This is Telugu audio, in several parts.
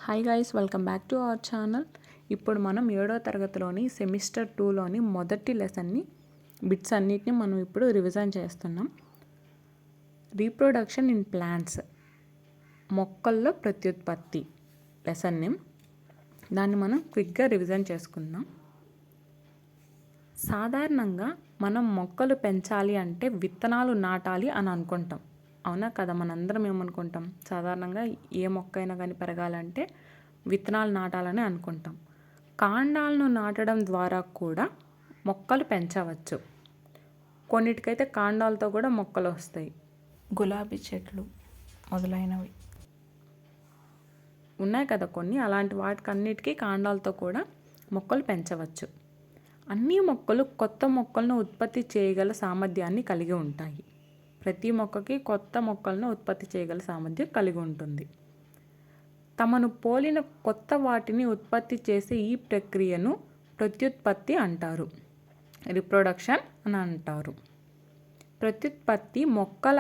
Hi guys, welcome back to our channel. ఇప్పుడు మనం 7వ తరగతిలోని సెమిస్టర్ 2లోని మొదటి లెసన్ని బిట్స్ అన్నిటిని మనం ఇప్పుడు రివిజన్ చేస్తున్నాం. రీప్రొడక్షన్ ఇన్ ప్లాంట్స్, మొక్కల్లో ప్రత్యుత్పత్తి లెసన్ నేమ్. దాన్ని మనం క్విక్గా రివిజన్ చేసుకుందాం. సాధారణంగా మనం మొక్కలు పెంచాలి అంటే విత్తనాలు నాటాలి అని అనుకుంటాం. అవునా కదా? మనందరం ఏమనుకుంటాం? సాధారణంగా ఏ మొక్క అయినా కానీ పెరగాలంటే విత్తనాలు నాటాలని అనుకుంటాం. కాండాలను నాటడం ద్వారా కూడా మొక్కలు పెంచవచ్చు. కొన్నిటికైతే కాండాలతో కూడా మొక్కలు వస్తాయి. గులాబీ చెట్లు మొదలైనవి ఉన్నాయి కదా కొన్ని. అలాంటి వాటికన్నిటికీ కాండాలతో కూడా మొక్కలు పెంచవచ్చు. అన్ని మొక్కలు కొత్త మొక్కలను ఉత్పత్తి చేయగల సామర్థ్యాన్ని కలిగి ఉంటాయి. ప్రతి మొక్కకి కొత్త మొక్కలను ఉత్పత్తి చేయగల సామర్థ్యం కలిగి ఉంటుంది. తమను పోలిన కొత్త వాటిని ఉత్పత్తి చేసే ఈ ప్రక్రియను ప్రత్యుత్పత్తి అంటారు. రీప్రొడక్షన్ అని అంటారు. ప్రత్యుత్పత్తి మొక్కల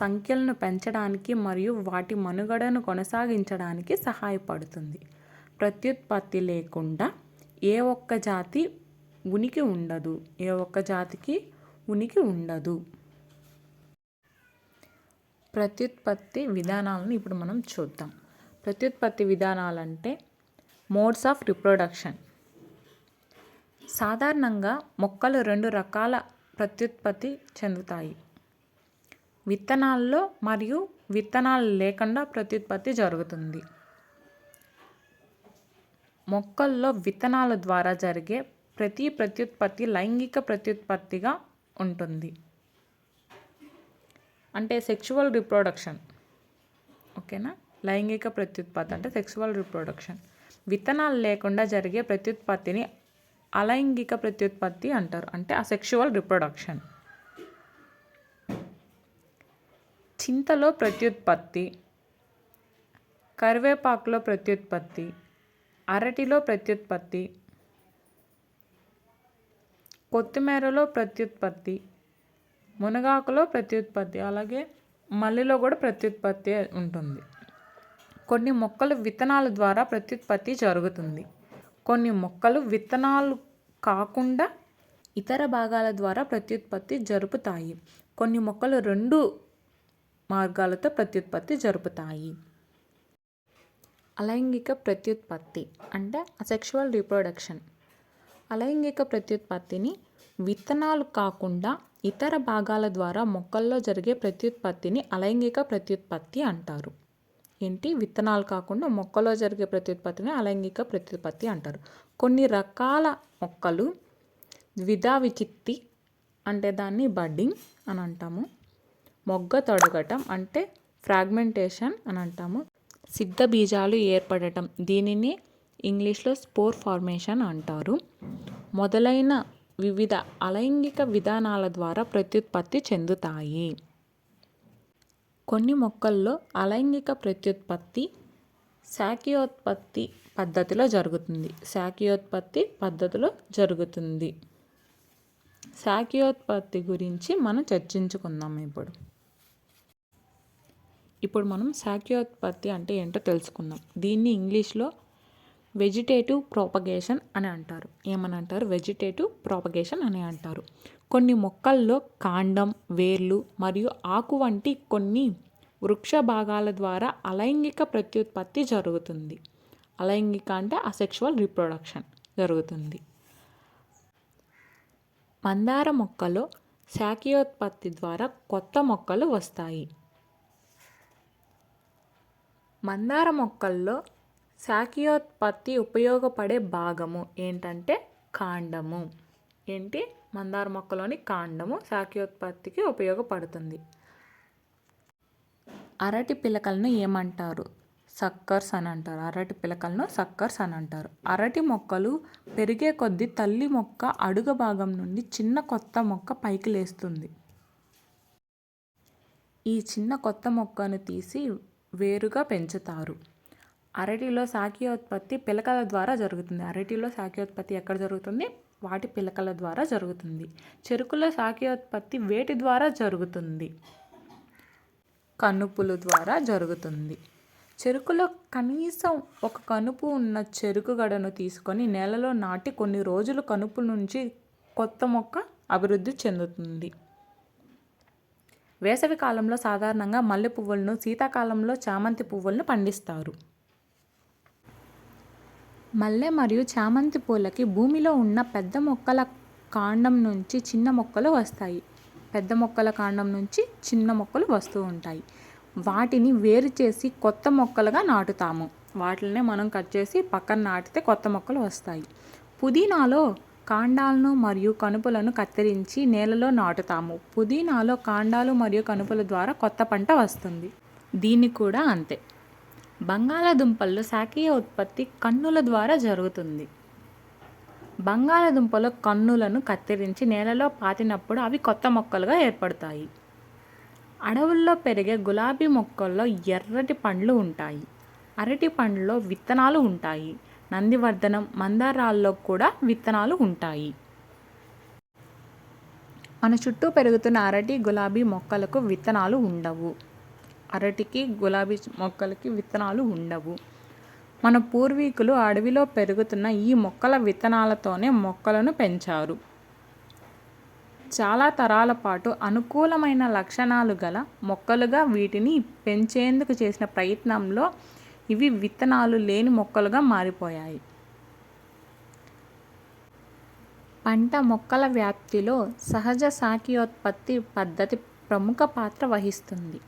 సంఖ్యలను పెంచడానికి మరియు వాటి మనుగడను కొనసాగించడానికి సహాయపడుతుంది. ప్రత్యుత్పత్తి లేకుండా ఏ ఒక్క జాతి ఉనికి ఉండదు. ఏ ఒక్క జాతికి ఉనికి ఉండదు. ప్రత్యుత్పత్తి విధానాలను ఇప్పుడు మనం చూద్దాం. ప్రత్యుత్పత్తి విధానాలంటే మోడ్స్ ఆఫ్ రీప్రొడక్షన్. సాధారణంగా మొక్కలు 2 రకాల ప్రత్యుత్పత్తి చెందుతాయి. విత్తనాల్లో మరియు విత్తనాలు లేకుండా ప్రత్యుత్పత్తి జరుగుతుంది. మొక్కల్లో విత్తనాల ద్వారా జరిగే ప్రతి ప్రత్యుత్పత్తి లైంగిక ప్రత్యుత్పత్తిగా ఉంటుంది. అంటే సెక్షువల్ రీప్రొడక్షన్. ఓకేనా? లైంగిక ప్రత్యుత్పత్తి అంటే సెక్షువల్ రీప్రొడక్షన్. విత్తనాలు లేకుండా జరిగే ప్రత్యుత్పత్తిని అలైంగిక ప్రత్యుత్పత్తి అంటారు. అంటే అసెక్షువల్ రీప్రొడక్షన్. చింతలో ప్రత్యుత్పత్తి, కరివేపాకులో ప్రత్యుత్పత్తి, అరటిలో ప్రత్యుత్పత్తి, కొత్తిమీరలో ప్రత్యుత్పత్తి, మునగాకులో ప్రత్యుత్పత్తి, అలాగే మల్లిలో కూడా ప్రత్యుత్పత్తి ఉంటుంది. కొన్ని మొక్కలు విత్తనాల ద్వారా ప్రత్యుత్పత్తి జరుగుతుంది. కొన్ని మొక్కలు విత్తనాలు కాకుండా ఇతర భాగాల ద్వారా ప్రత్యుత్పత్తి జరుపుతాయి. కొన్ని మొక్కలు 2 మార్గాలతో ప్రత్యుత్పత్తి జరుపుతాయి. అలైంగిక ప్రత్యుత్పత్తి అంటే అసెక్షువల్ రీప్రొడక్షన్. అలైంగిక ప్రత్యుత్పత్తిని విత్తనాలు కాకుండా ఇతర భాగాల ద్వారా మొక్కల్లో జరిగే ప్రత్యుత్పత్తిని అలైంగిక ప్రత్యుత్పత్తి అంటారు. ఏంటి? విత్తనాలు కాకుండా మొక్కలో జరిగే ప్రత్యుత్పత్తిని అలైంగిక ప్రత్యుత్పత్తి అంటారు. కొన్ని రకాల మొక్కలు ద్విధా విచిత్తి అంటే దాన్ని బడ్డింగ్ అని అంటాము. మొగ్గ తొడగటం అంటే ఫ్రాగ్మెంటేషన్ అని అంటాము. సిద్ధ బీజాలు ఏర్పడటం, దీనిని ఇంగ్లీష్లో స్పోర్ ఫార్మేషన్ అంటారు. మొదలైన వివిధ అలైంగిక విధానాల ద్వారా ప్రత్యుత్పత్తి చెందుతాయి. కొన్ని మొక్కల్లో అలైంగిక ప్రత్యుత్పత్తి శాఖీయోత్పత్తి పద్ధతిలో జరుగుతుంది. శాఖీయోత్పత్తి గురించి మనం చర్చించుకుందాం. ఇప్పుడు మనం శాఖీయోత్పత్తి అంటే ఏంటో తెలుసుకుందాం. దీన్ని ఇంగ్లీష్లో వెజిటేటివ్ ప్రాపగేషన్ అని అంటారు. వెజిటేటివ్ ప్రాపగేషన్ అని అంటారు. కొన్ని మొక్కల్లో కాండం, వేర్లు మరియు ఆకు వంటి కొన్ని వృక్ష భాగాల ద్వారా అలైంగిక ప్రత్యుత్పత్తి జరుగుతుంది. అలైంగిక అంటే అసెక్షువల్ రీప్రొడక్షన్ జరుగుతుంది. మందార మొక్కలో శాఖీయోత్పత్తి ద్వారా కొత్త మొక్కలు వస్తాయి. మందార మొక్కల్లో శాఖీయోత్పత్తి ఉపయోగపడే భాగము ఏంటంటే కాండము. మందార మొక్కలోని కాండము శాఖీయోత్పత్తికి ఉపయోగపడుతుంది. అరటి పిలకలను ఏమంటారు? సక్కర్స్ అని అంటారు. అరటి మొక్కలు పెరిగే కొద్దీ తల్లి మొక్క అడుగు భాగం నుండి చిన్న కొత్త మొక్క పైకి లేస్తుంది. ఈ చిన్న కొత్త మొక్కను తీసి వేరుగా పెంచుతారు. అరటిలో శాఖీయోత్పత్తి పిలకల ద్వారా జరుగుతుంది. ఎక్కడ జరుగుతుంది? వాటి పిలకల ద్వారా జరుగుతుంది. చెరుకులో శాఖీయోత్పత్తి వేటి ద్వారా జరుగుతుంది? కనుపుల ద్వారా జరుగుతుంది. చెరుకులో కనీసం ఒక కనుపు ఉన్న చెరుకు గడను తీసుకొని నేలలో నాటి కొన్ని రోజులు కనుపు నుంచి కొత్త మొక్క అభివృద్ధి చెందుతుంది. వేసవి కాలంలో సాధారణంగా మల్లె పువ్వులను, శీతాకాలంలో చామంతి పువ్వులను పండిస్తారు. మల్లె మరియు చామంతి పూలకి భూమిలో ఉన్న పెద్ద మొక్కల కాండం నుంచి చిన్న మొక్కలు వస్తాయి. పెద్ద మొక్కల కాండం నుంచి చిన్న మొక్కలు వస్తూ ఉంటాయి. వాటిని వేరు చేసి కొత్త మొక్కలుగా నాటుతాము. వాటినే మనం కట్ చేసి పక్కన నాటితే కొత్త మొక్కలు వస్తాయి. పుదీనాలో కాండాలను మరియు కనుపులను కత్తిరించి నేలలో నాటుతాము. పుదీనాలో కాండాలు మరియు కనుపుల ద్వారా కొత్త పంట వస్తుంది. దీన్ని కూడా అంతే. బంగాళాదుంపల్లో శాఖీయ ఉత్పత్తి కన్నుల ద్వారా జరుగుతుంది. బంగాళాదుంపలో కన్నులను కత్తిరించి నేలలో పాతినప్పుడు అవి కొత్త మొక్కలుగా ఏర్పడతాయి. అడవుల్లో పెరిగే గులాబీ మొక్కల్లో ఎర్రటి పండ్లు ఉంటాయి. అరటి పండ్లలో విత్తనాలు ఉంటాయి. నందివర్ధనం, మందారాల్లో కూడా విత్తనాలు ఉంటాయి. మన చుట్టూ పెరుగుతున్న అరటి, గులాబీ మొక్కలకు విత్తనాలు ఉండవు. అరటికి, గులాబీ మొక్కలకి విత్తనాలు ఉండవు. మన పూర్వీకులు అడవిలో పెరుగుతున్న ఈ మొక్కల విత్తనాలతోనే మొక్కలను పెంచారు. చాలా తరాల పాటు అనుకూలమైన లక్షణాలు గల మొక్కలుగా వీటిని పెంచేందుకు చేసిన ప్రయత్నంలో ఇవి విత్తనాలు లేని మొక్కలుగా మారిపోయాయి. పంట మొక్కల వ్యాప్తిలో సహజ శాఖీయోత్పత్తి పద్ధతి ప్రముఖ పాత్ర వహిస్తుంది.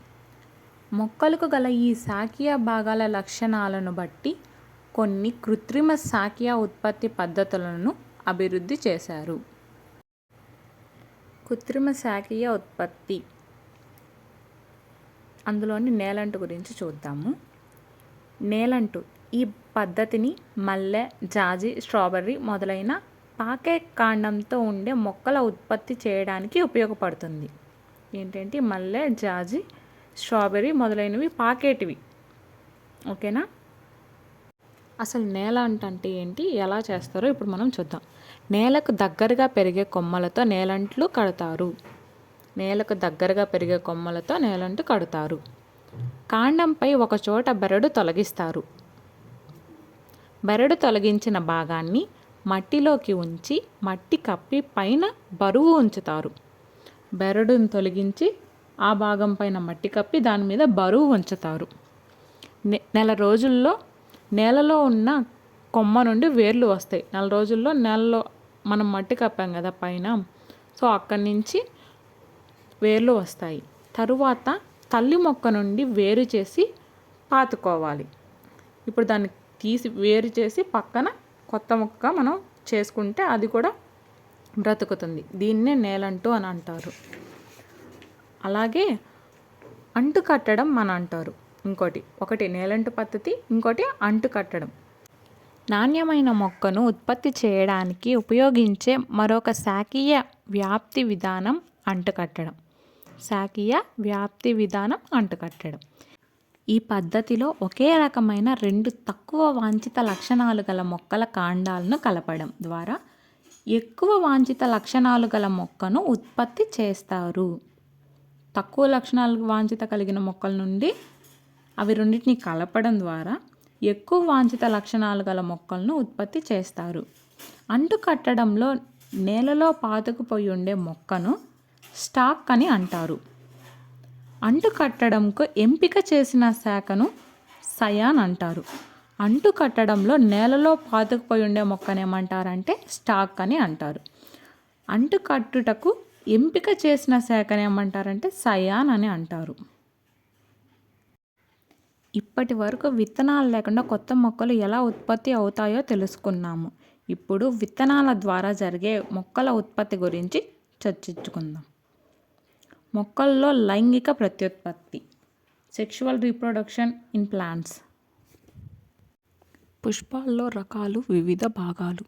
మొక్కలకు గల ఈ శాఖీయ భాగాల లక్షణాలను బట్టి కొన్ని కృత్రిమ శాఖీయ ఉత్పత్తి పద్ధతులను అభివృద్ధి చేశారు. కృత్రిమ శాఖీయ ఉత్పత్తి అందులోని నేలంటు గురించి చూద్దాము. నేలంటు ఈ పద్ధతిని మల్లె, జాజి, స్ట్రాబెర్రీ మొదలైన పాకే కాండంతో ఉండే మొక్కల ఉత్పత్తి చేయడానికి ఉపయోగపడుతుంది. ఏంటంటే మల్లె, జాజి, స్ట్రాబెర్రీ మొదలైనవి పాకేటివి. ఓకేనా? అసలు నేలంటు అంటే ఏంటి, ఎలా చేస్తారో ఇప్పుడు మనం చూద్దాం. నేలకు దగ్గరగా పెరిగే కొమ్మలతో నేలంట్లు కడతారు. నేలకు దగ్గరగా పెరిగే కొమ్మలతో నేలంటు కడతారు. కాండంపై ఒక చోట బెరడు తొలగిస్తారు. బెరడు తొలగించిన భాగాన్ని మట్టిలోకి ఉంచి మట్టి కప్పి పైన బరువు ఉంచుతారు. బెరడును తొలగించి ఆ భాగం పైన మట్టి కప్పి దాని మీద బరువు ఉంచుతారు. నెల రోజుల్లో నేలలో ఉన్న కొమ్మ నుండి వేర్లు వస్తాయి. నెల రోజుల్లో నేలలో మనం మట్టి కప్పాం కదా పైన, సో అక్కడి నుంచి వేర్లు వస్తాయి. తరువాత తల్లి మొక్క నుండి వేరు చేసి పాతుకోవాలి. ఇప్పుడు దాన్ని తీసి వేరు చేసి పక్కన కొత్త మొక్క మనం చేసుకుంటే అది కూడా బ్రతుకుతుంది. దీన్నే నేలంటు అని అంటారు. అలాగే అంటు కట్టడం అని అంటారు. ఒకటి నేలంటు పద్ధతి, ఇంకోటి అంటు కట్టడం. నాణ్యమైన మొక్కను ఉత్పత్తి చేయడానికి ఉపయోగించే మరొక శాఖీయ వ్యాప్తి విధానం అంటుకట్టడం. శాఖీయ వ్యాప్తి విధానం అంటుకట్టడం. ఈ పద్ధతిలో ఒకే రకమైన రెండు తక్కువ వాంఛిత లక్షణాలు గల మొక్కల కాండాలను కలపడం ద్వారా ఎక్కువ వాంఛిత లక్షణాలు గల మొక్కను ఉత్పత్తి చేస్తారు. తక్కువ లక్షణాలు వాంఛిత కలిగిన మొక్కల నుండి అవి రెండింటిని కలపడం ద్వారా ఎక్కువ వాంఛిత లక్షణాలు గల మొక్కలను ఉత్పత్తి చేస్తారు. అంటు కట్టడంలో నేలలో పాతుకుపోయి ఉండే మొక్కను స్టాక్ అని అంటారు. అంటు కట్టడంకు ఎంపిక చేసిన శాఖను సయాన్ అంటారు. అంటు కట్టడంలో నేలలో పాతుకుపోయి ఉండే మొక్కను ఏమంటారంటే స్టాక్ అని అంటారు. అంటు కట్టుటకు ఎంపిక చేసిన శాఖను ఏమంటారంటే సయాన్ అని అంటారు. ఇప్పటి వరకు విత్తనాలు లేకుండా కొత్త మొక్కలు ఎలా ఉత్పత్తి అవుతాయో తెలుసుకున్నాము. ఇప్పుడు విత్తనాల ద్వారా జరిగే మొక్కల ఉత్పత్తి గురించి చర్చించుకుందాం. మొక్కల్లో లైంగిక ప్రత్యుత్పత్తి, సెక్షువల్ రీప్రొడక్షన్ ఇన్ ప్లాంట్స్. పుష్పాల్లో రకాలు, వివిధ భాగాలు.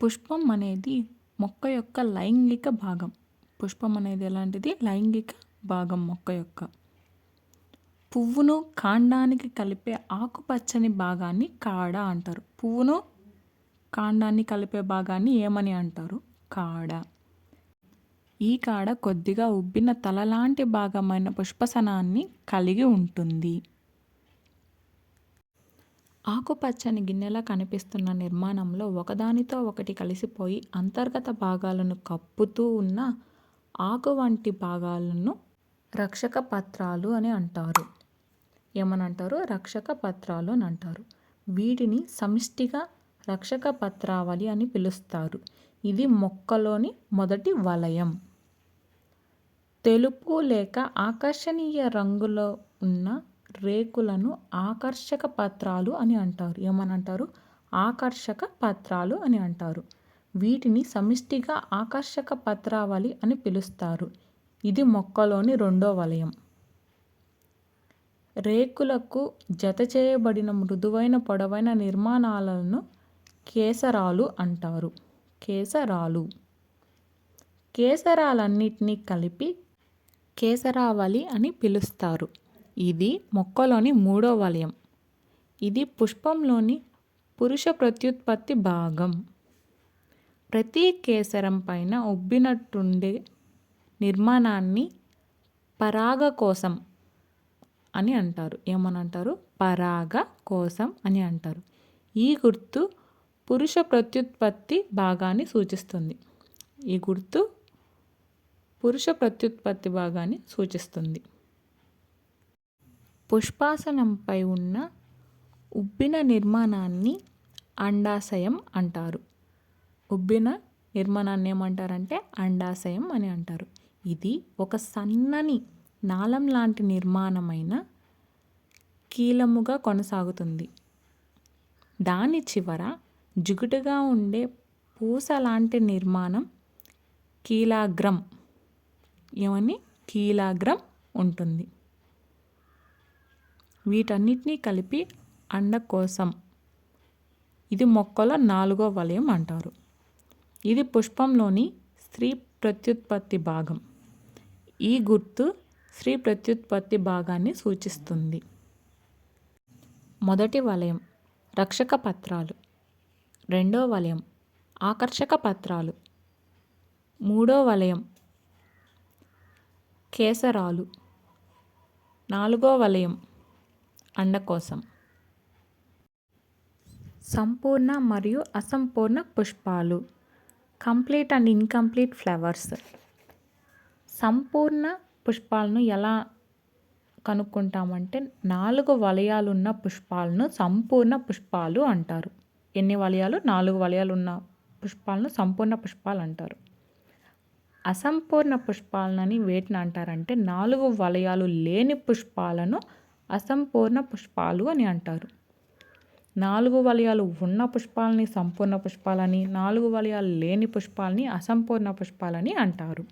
పుష్పం అనేది మొక్క యొక్క లైంగిక భాగం. పుష్పం అనేది ఎలాంటిది? లైంగిక భాగం మొక్క యొక్క. పువ్వును కాండానికి కలిపే ఆకుపచ్చని భాగాన్ని కాడ అంటారు. పువ్వును కాండాన్ని కలిపే భాగాన్ని ఏమని అంటారు? కాడ. ఈ కాడ కొద్దిగా ఉబ్బిన తలలాంటి భాగమైన పుష్పసనాన్ని కలిగి ఉంటుంది. ఆకుపచ్చని గిన్నెలా కనిపిస్తున్న నిర్మాణంలో ఒకదానితో ఒకటి కలిసిపోయి అంతర్గత భాగాలను కప్పుతూ ఉన్న ఆకు వంటి భాగాలను రక్షక పత్రాలు అని అంటారు. ఏమని అంటారు? రక్షక పత్రాలు అని అంటారు. వీటిని సమిష్టిగా రక్షక పత్రావళి అని పిలుస్తారు. ఇది మొక్కలోని మొదటి వలయం. తెలుపు లేక ఆకర్షణీయ రంగులో ఉన్న రేకులను ఆకర్షక పత్రాలు అని అంటారు. ఏమని అంటారు? ఆకర్షక పత్రాలు అని అంటారు. వీటిని సమిష్టిగా ఆకర్షక పత్రావళి అని పిలుస్తారు. ఇది మొక్కలోని రెండో వలయం. రేకులకు జత చేయబడిన మృదువైన పొడవైన నిర్మాణాలను కేసరాలు అంటారు. కేసరాలన్నిటినీ కలిపి కేసరావళి అని పిలుస్తారు. ఇది మొక్కలోని మూడో వలయం. ఇది పుష్పంలోని పురుష ప్రత్యుత్పత్తి భాగం. ప్రతి కేసరం పైన ఉబ్బినట్టుండే నిర్మాణాన్ని పరాగకోశం అని అంటారు. ఏమనంటారు? పరాగకోశం అని అంటారు. ఈ గుర్తు పురుష ప్రత్యుత్పత్తి భాగాన్ని సూచిస్తుంది. పుష్పాసనంపై ఉన్న ఉబ్బిన నిర్మాణాన్ని అండాశయం అంటారు. ఉబ్బిన నిర్మాణాన్ని ఏమంటారంటే అండాశయం అని అంటారు. ఇది ఒక సన్నని నాళం లాంటి నిర్మాణమైన కీలముగా కొనసాగుతుంది. దాని చివర జిగుటుగా ఉండే పూస లాంటి నిర్మాణం కీలాగ్రం ఉంటుంది. వీటన్నిటినీ కలిపి అండకోశం. ఇది మొక్కలో నాలుగో వలయం అంటారు. ఇది పుష్పంలోని స్త్రీ ప్రత్యుత్పత్తి భాగం. ఈ గుర్తు స్త్రీ ప్రత్యుత్పత్తి భాగాన్ని సూచిస్తుంది. మొదటి వలయం రక్షక పత్రాలు, రెండో వలయం ఆకర్షక పత్రాలు, మూడో వలయం కేసరాలు, నాలుగో వలయం అండకోశం. సంపూర్ణ మరియు అసంపూర్ణ పుష్పాలు, కంప్లీట్ అండ్ ఇన్కంప్లీట్ ఫ్లవర్స్. సంపూర్ణ పుష్పాలను ఎలా కనుక్కుంటామంటే 4 వలయాలున్న పుష్పాలను సంపూర్ణ పుష్పాలు అంటారు. ఎన్ని వలయాలు? 4 వలయాలు ఉన్న పుష్పాలను సంపూర్ణ పుష్పాలు అంటారు. అసంపూర్ణ పుష్పాలని వేటిని అంటారంటే 4 వలయాలు లేని పుష్పాలను అసంపూర్ణ పుష్పాలు అని అంటారు. 4 వలయాలు ఉన్న పుష్పాలని సంపూర్ణ పుష్పాలని, 4 వలయాలు లేని పుష్పాలని అసంపూర్ణ పుష్పాలని అంటారు.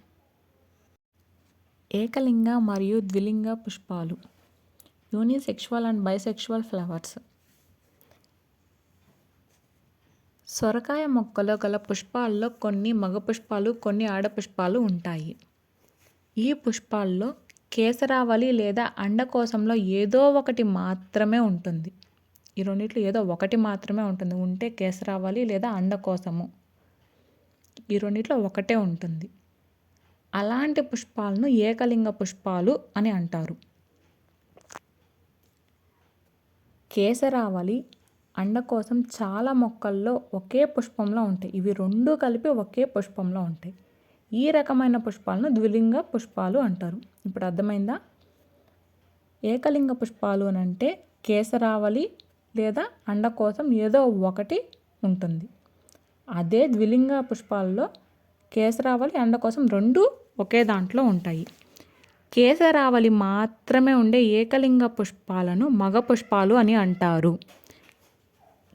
ఏకలింగ మరియు ద్విలింగ పుష్పాలు, యూనిసెక్షువల్ అండ్ బైసెక్షువల్ ఫ్లవర్స్. సొరకాయ మొక్కలో గల పుష్పాల్లో కొన్ని మగ పుష్పాలు, కొన్ని ఆడ పుష్పాలు ఉంటాయి. ఈ పుష్పాల్లో కేసరావళి లేదా అండకోశంలో ఏదో ఒకటి మాత్రమే ఉంటుంది. ఈ రెండిట్లో ఏదో ఒకటి మాత్రమే ఉంటుంది. ఉంటే కేసరావళి లేదా అండకోశము, ఈ రెండిట్లో ఒకటే ఉంటుంది. అలాంటి పుష్పాలను ఏకలింగ పుష్పాలు అని అంటారు. కేసరావళి, అండకోశం చాలా మొక్కల్లో ఒకే పుష్పంలో ఉంటాయి. ఇవి రెండు కలిపి ఒకే పుష్పంలో ఉంటాయి. ఈ రకమైన పుష్పాలను ద్విలింగ పుష్పాలు అంటారు. ఇప్పుడు అర్థమైందా? ఏకలింగ పుష్పాలు అని అంటే కేసరావళి లేదా అండకోశం ఏదో ఒకటి ఉంటుంది. అదే ద్విలింగ పుష్పాల్లో కేసరావళి, అండకోశం రెండు ఒకే దాంట్లో ఉంటాయి. కేసరావళి మాత్రమే ఉండే ఏకలింగ పుష్పాలను మగ పుష్పాలు అని అంటారు.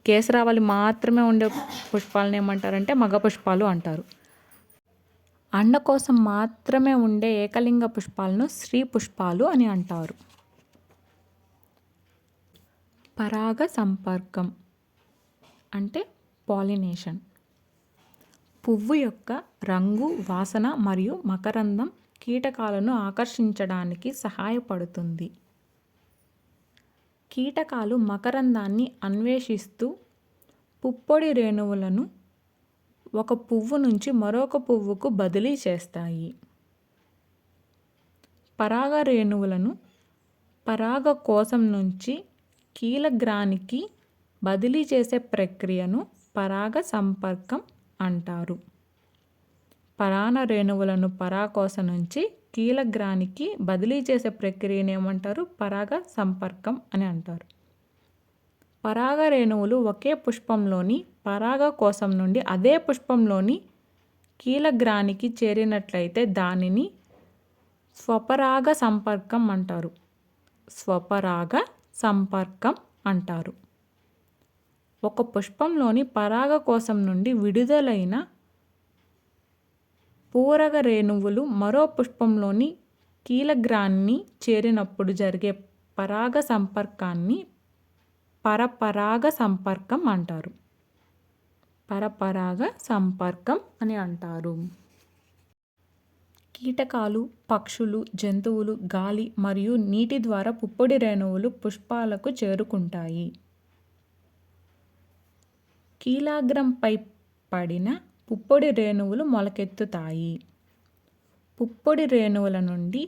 కేసరావళి మాత్రమే ఉండే పుష్పాలను ఏమంటారంటే మగ పుష్పాలు అంటారు. అండకోశం మాత్రమే ఉండే ఏకలింగ పుష్పాలను స్త్రీ పుష్పాలు అని అంటారు. పరాగ సంపర్కం అంటే పాలినేషన్. పువ్వు యొక్క రంగు, వాసన మరియు మకరందం కీటకాలను ఆకర్షించడానికి సహాయపడుతుంది. కీటకాలు మకరందాన్ని అన్వేషిస్తూ పుప్పొడి రేణువులను ఒక పువ్వు నుంచి మరొక పువ్వుకు బదిలీ చేస్తాయి. పరాగ రేణువులను పరాగకోశం నుంచి కీలగ్రానికి బదిలీ చేసే ప్రక్రియను పరాగ సంపర్కం అంటారు. పరాణ రేణువులను పరాగకోశ నుంచి కీలగ్రానికి బదిలీ చేసే ప్రక్రియను ఏమంటారు? పరాగ సంపర్కం అని అంటారు. పరాగ రేణువులు ఒకే పుష్పంలోని పరాగకోశం నుండి అదే పుష్పంలోని కీలగ్రానికి చేరినట్లయితే దానిని స్వపరాగ సంపర్కం అంటారు. స్వపరాగ సంపర్కం అంటారు. ఒక పుష్పంలోని పరాగకోశం నుండి విడుదలైన పూరక రేణువులు మరో పుష్పంలోని కీలగ్రాన్ని చేరినప్పుడు జరిగే పరాగ సంపర్కాన్ని పరపరాగ సంపర్కం అంటారు. పరపరాగ సంపర్కం అని అంటారు. కీటకాలు, పక్షులు, జంతువులు, గాలి మరియు నీటి ద్వారా పుప్పొడి రేణువులు పుష్పాలకు చేరుకుంటాయి. కీలగ్రంపై పడిన పుప్పొడి రేణువులు మొలకెత్తుతాయి. పుప్పొడి రేణువుల నుండి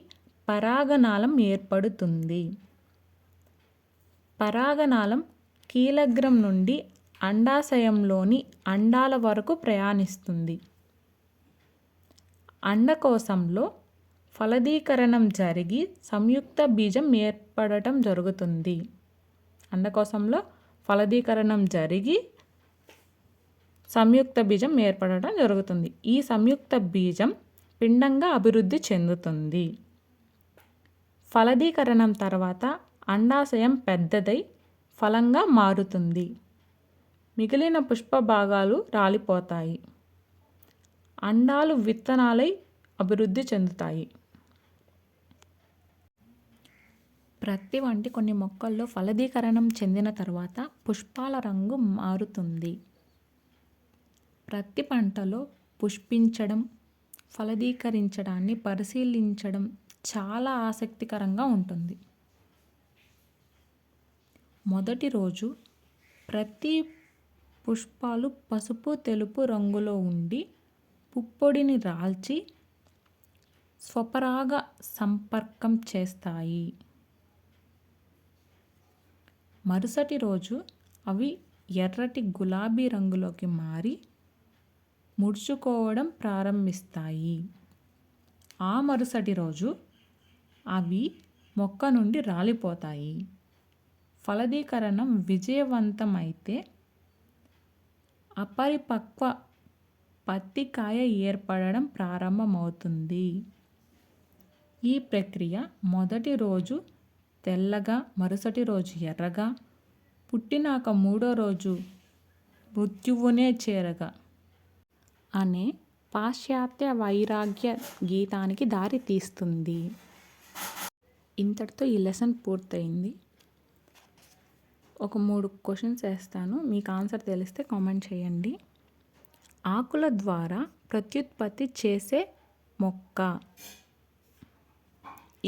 పరాగనాళం ఏర్పడుతుంది. పరాగనాళం కీలగ్రం నుండి అండాశయంలోని అండాల వరకు ప్రయాణిస్తుంది. అండకోశంలో ఫలదీకరణం జరిగి సంయుక్త బీజం ఏర్పడటం జరుగుతుంది. అండకోశంలో ఫలదీకరణం జరిగి సంయుక్త బీజం ఏర్పడటం జరుగుతుంది. ఈ సంయుక్త బీజం పిండంగా అభివృద్ధి చెందుతుంది. ఫలదీకరణం తర్వాత అండాశయం పెద్దదై ఫలంగా మారుతుంది. మిగిలిన పుష్ప భాగాలు రాలిపోతాయి. అండాలు విత్తనాలై అభివృద్ధి చెందుతాయి. ప్రత్తి వంటి కొన్ని మొక్కల్లో ఫలదీకరణం చెందిన తర్వాత పుష్పాల రంగు మారుతుంది. ప్రత్తి పంటలో పుష్పించడం, ఫలదీకరించడాన్ని పరిశీలించడం చాలా ఆసక్తికరంగా ఉంటుంది. మొదటి రోజు ప్రతి పుష్పాలు పసుపు తెలుపు రంగులో ఉండి పుప్పొడిని రాల్చి స్వపరాగ సంపర్కం చేస్తాయి. మరుసటి రోజు అవి ఎర్రటి గులాబీ రంగులోకి మారి ముడుచుకోవడం ప్రారంభిస్తాయి. ఆ మరుసటి రోజు అవి మొక్క నుండి రాలిపోతాయి. ఫలదీకరణం విజయవంతమైతే అపరిపక్వ పత్తికాయ ఏర్పడడం ప్రారంభమవుతుంది. ఈ ప్రక్రియ మొదటి రోజు తెల్లగా, మరుసటి రోజు ఎర్రగా, పుట్టినాక మూడో రోజు మృత్యువునే చేరగా అనే పాశ్చాత్య వైరాగ్య గీతానికి దారి తీస్తుంది. ఇంతటితో ఈ లెసన్ పూర్తయింది. ఒక 3 క్వశ్చన్స్ వేస్తాను. మీకు ఆన్సర్ తెలిస్తే కామెంట్ చేయండి. ఆకుల ద్వారా ప్రత్యుత్పత్తి చేసే మొక్క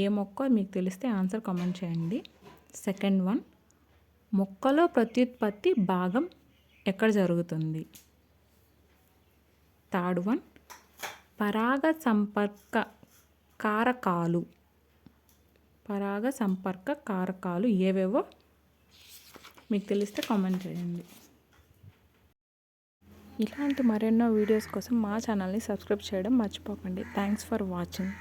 ఏ మొక్క మీకు తెలిస్తే ఆన్సర్ కామెంట్ చేయండి. సెకండ్ వన్, మొక్కలో ప్రత్యుత్పత్తి భాగం ఎక్కడ జరుగుతుంది? థర్డ్ వన్, పరాగ సంపర్క కారకాలు ఏవేవో మీకు తెలిస్తే కామెంట్ చేయండి. ఇలాంటి మరెన్నో వీడియోస్ కోసం మా ఛానల్ని సబ్స్క్రైబ్ చేయడం మర్చిపోకండి. Thanks for watching.